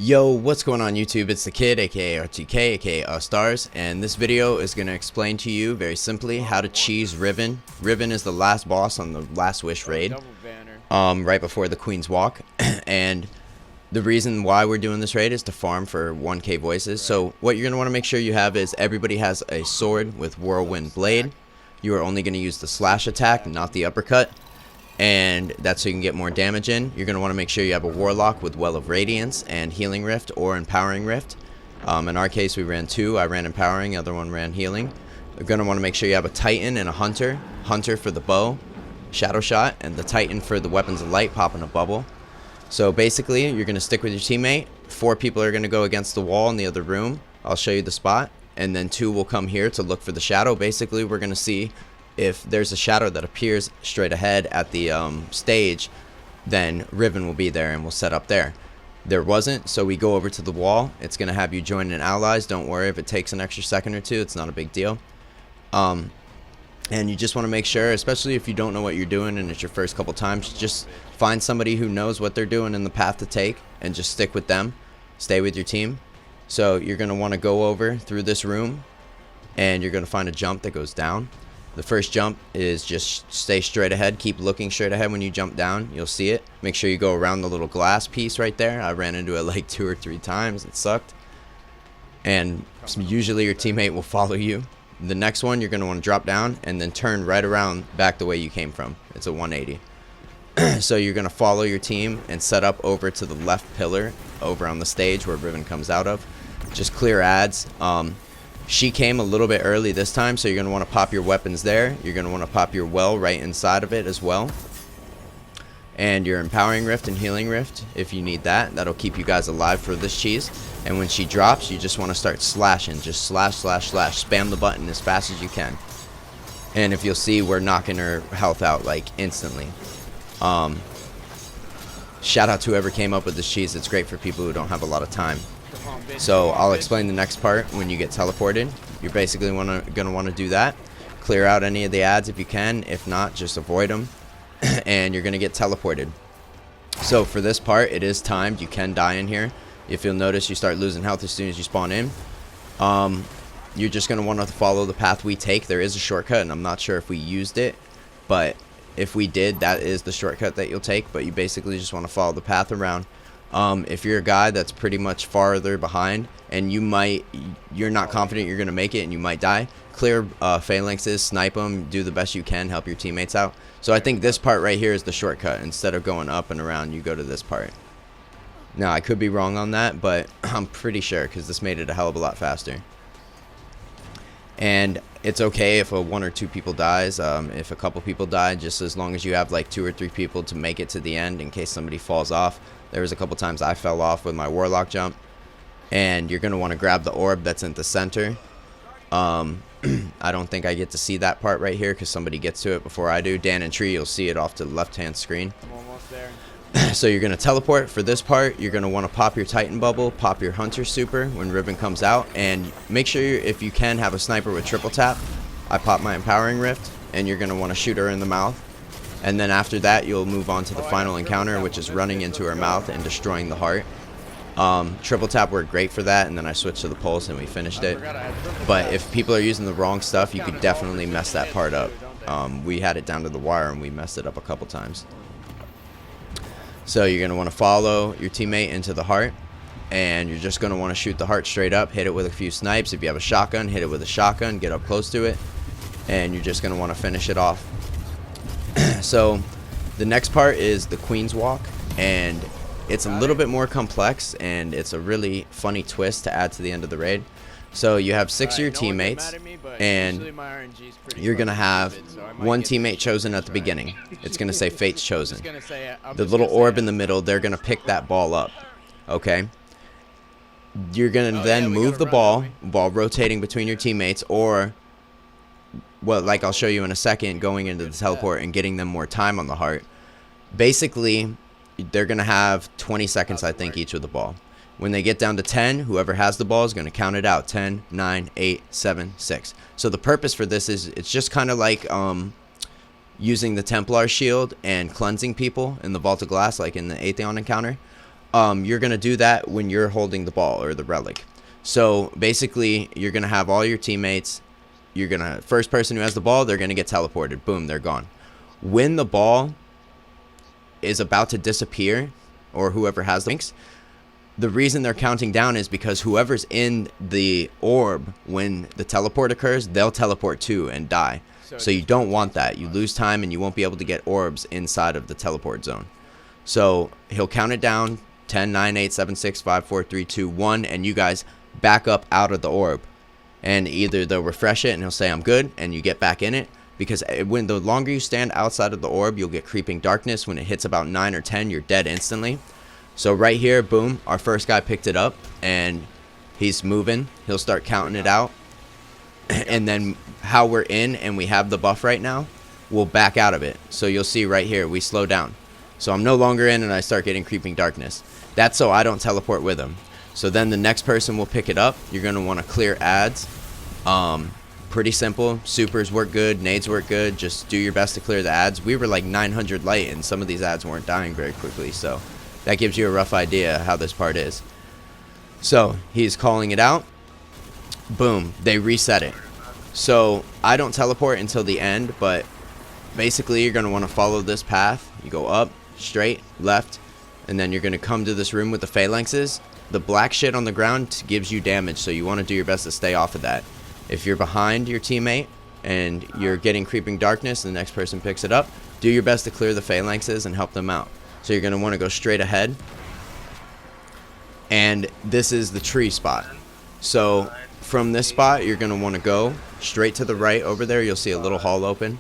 Yo, what's going on YouTube? It's the kid, aka RTK, aka Stars, and this video is going to explain to you very simply how to cheese Riven. Riven is the last boss on the Last Wish raid, right before the Queenswalk, and the reason why we're doing this raid is to farm for 1k voices. So what you're going to want to make sure you have is everybody has a sword with Whirlwind Blade. You are only going to use the slash attack, not the uppercut. And that's so you can get more damage in. You're going to want to make sure you have a Warlock with Well of Radiance and Healing Rift or Empowering Rift. In our case, we ran two. I ran Empowering, the other one ran Healing. You're going to want to make sure you have a Titan and a Hunter. Hunter for the bow, Shadow Shot, and the Titan for the Weapons of Light, popping a bubble. So basically, you're going to stick with your teammate. 4 people are going to go against the wall in the other room. I'll show you the spot. And then 2 will come here to look for the shadow. Basically, we're going to see if there's a shadow that appears straight ahead at the stage, then Riven will be there and we'll set up there. There wasn't, so we go over to the wall. It's going to have you join in allies. Don't worry if it takes an extra second or two. It's not a big deal. And you just want to make sure, especially if you don't know what you're doing and it's your first couple times, just find somebody who knows what they're doing and the path to take and just stick with them. Stay with your team. So you're going to want to go over through this room and you're going to find a jump that goes down. The first jump is just stay straight ahead. Keep looking straight ahead when you jump down. You'll see it. Make sure you go around the little glass piece right there. I ran into it like 2 or 3 times. It sucked. And usually your teammate will follow you. The next one, you're going to want to drop down and then turn right around back the way you came from. It's a 180. So you're going to follow your team and set up over to the left pillar over on the stage where Riven comes out of. Just clear ads. She came a little bit early this time, so you're going to want to pop your weapons there. You're going to want to pop your well right inside of it as well. And your Empowering Rift and Healing Rift, if you need that. That'll keep you guys alive for this cheese. And when she drops, you just want to start slashing. Just slash, slash, slash. Spam the button as fast as you can. And if you'll see, we're knocking her health out like instantly. Shout out to whoever came up with this cheese. It's great for people who don't have a lot of time. So I'll explain the next part when you get teleported. You're basically going to want to do that. Clear out any of the ads if you can. If not, just avoid them. And you're going to get teleported. So for this part, it is timed. You can die in here. If you'll notice, you start losing health as soon as you spawn in. You're just going to want to follow the path we take. There is a shortcut, and I'm not sure if we used it. But if we did, that is the shortcut that you'll take. But you basically just want to follow the path around. If you're a guy that's pretty much farther behind and you're not confident you're going to make it and you might die, clear phalanxes, snipe them, do the best you can, help your teammates out. So I think this part right here is the shortcut. Instead of going up and around, you go to this part. Now, I could be wrong on that, but I'm pretty sure because this made it a hell of a lot faster. And it's okay if 1 or 2 people dies. If a couple people die, just as long as you have like 2 or 3 people to make it to the end in case somebody falls off. There was a couple times I fell off with my Warlock jump. And you're going to want to grab the orb that's in the center. I don't think I get to see that part right here because somebody gets to it before I do. Dan and Tree, you'll see it off to the left-hand screen. I'm almost there. So you're going to teleport. For this part, you're going to want to pop your Titan bubble, pop your Hunter super when Riven comes out. And make sure, if you can, have a sniper with triple tap. I pop my Empowering Rift, and you're going to want to shoot her in the mouth. And then after that, you'll move on to the final encounter, which is running into her mouth and destroying the heart. Triple tap worked great for that, and then I switched to the pulse and we finished it. But if people are using the wrong stuff, you could definitely mess that part up. We had it down to the wire and we messed it up a couple times. So you're going to want to follow your teammate into the heart, and you're just going to want to shoot the heart straight up, hit it with a few snipes. If you have a shotgun, hit it with a shotgun, get up close to it, and you're just going to want to finish it off. So the next part is the Queenswalk, and it's a little bit more complex, and it's a really funny twist to add to the end of the raid. So you have 6 of your teammates, and you're going to have 1 teammate chosen at the beginning. It's going to say Fate's chosen. The little orb in the middle, they're going to pick that ball up. Okay? You're going to then move the ball rotating between your teammates, or, well, like I'll show you in a second, going into the teleport and getting them more time on the heart. Basically, they're going to have 20 seconds, I think, each with the ball. When they get down to 10, whoever has the ball is going to count it out. 10, 9, 8, 7, 6. So the purpose for this is it's just kind of like using the Templar shield and cleansing people in the Vault of Glass, like in the Atheon encounter. You're going to do that when you're holding the ball or the relic. So basically, you're going to have all your teammates. You're going to, first person who has the ball, they're going to get teleported. Boom, they're gone. When the ball is about to disappear, or whoever has the links, the reason they're counting down is because whoever's in the orb when the teleport occurs, they'll teleport too and die. So you don't want that. You lose time and you won't be able to get orbs inside of the teleport zone. So he'll count it down, 10, 9, 8, 7, 6, 5, 4, 3, 2, 1, and you guys back up out of the orb. And either they'll refresh it and he'll say, I'm good, and you get back in it. Because when the longer you stand outside of the orb, you'll get creeping darkness. When it hits about 9 or 10, you're dead instantly. So right here, boom, our first guy picked it up, and he's moving. He'll start counting it out. And then how we're in and we have the buff right now, we'll back out of it. So you'll see right here, we slow down. So I'm no longer in and I start getting creeping darkness. That's so I don't teleport with him. So then the next person will pick it up. You're going to want to clear ads. Pretty simple. Supers work good. Nades work good. Just do your best to clear the ads. We were like 900 light and some of these ads weren't dying very quickly. So that gives you a rough idea how this part is. So he's calling it out. Boom. They reset it. So I don't teleport until the end, but basically you're going to want to follow this path. You go up, straight, left, and then you're going to come to this room with the phalanxes. The black shit on the ground gives you damage, so you want to do your best to stay off of that. If you're behind your teammate and you're getting creeping darkness and the next person picks it up, do your best to clear the phalanxes and help them out. So you're going to want to go straight ahead. And this is the tree spot. So from this spot, you're going to want to go straight to the right over there. You'll see a little hall open.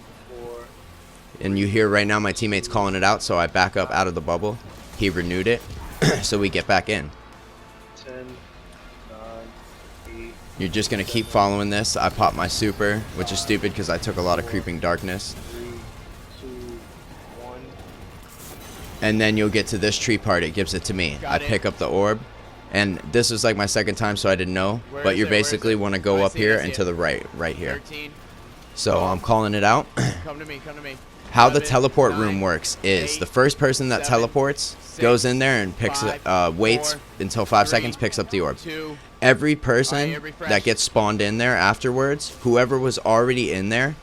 And you hear right now my teammate's calling it out, so I back up out of the bubble. He renewed it, so we get back in. 10, 9, 8. You're just going to keep following this. I popped my super, which is stupid because I took a lot of creeping darkness. 3, 2, 1. And then you'll get to this tree part. It gives it to me. I pick up the orb. And this is like my second time, so I didn't know. But you basically want to go up here and to the right here. So I'm calling it out. Come to me, come to me. How the teleport room works is the first person that teleports goes in there and picks waits until 5 seconds, picks up the orb. Every person that gets spawned in there afterwards, whoever was already in there,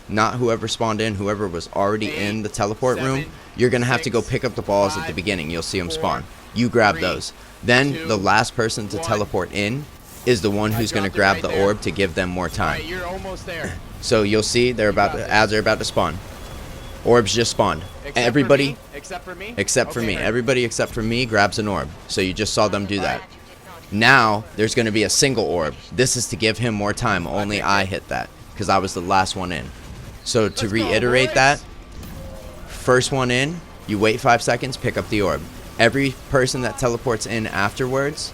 not whoever spawned in, whoever was already in the teleport room, you're going to have to go pick up the balls at the beginning. You'll see them spawn. You grab those. Then the last person to teleport in is the one who's going to grab the orb to give them more time. You're almost there. So you'll see they're about to, ads are about to spawn. Orbs just spawned. Everybody except for me. Everybody except for me grabs an orb. So you just saw them do that. Now there's going to be a single orb. This is to give him more time. Only I hit that because I was the last one in. So to reiterate that, first one in, you wait 5 seconds, pick up the orb. Every person that teleports in afterwards,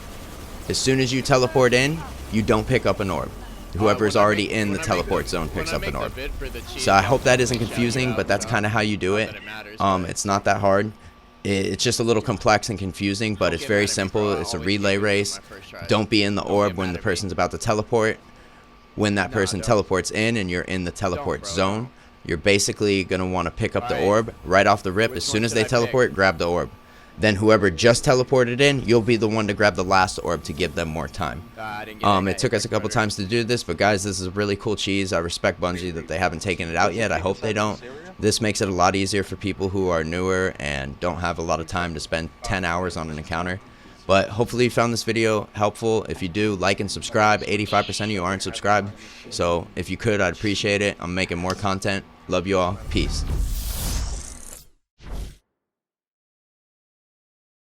as soon as you teleport in, you don't pick up an orb. Whoever is already in the teleport zone picks up an orb. So I hope that isn't confusing, but that's kind of how you do it. It's not that hard. It's just a little complex and confusing, but it's very simple. It's a relay race. Don't be in the orb when the person's about to teleport. When that person teleports in and you're in the teleport zone, you're basically going to want to pick up the orb right off the rip. As soon as they teleport, grab the orb. Then whoever just teleported in, you'll be the one to grab the last orb to give them more time. It took us a couple times to do this, but guys, this is a really cool cheese. I respect Bungie that they haven't taken it out yet. I hope they don't. This makes it a lot easier for people who are newer and don't have a lot of time to spend 10 hours on an encounter. But hopefully you found this video helpful. If you do, like and subscribe. 85% of you aren't subscribed. So if you could, I'd appreciate it. I'm making more content. Love you all. Peace.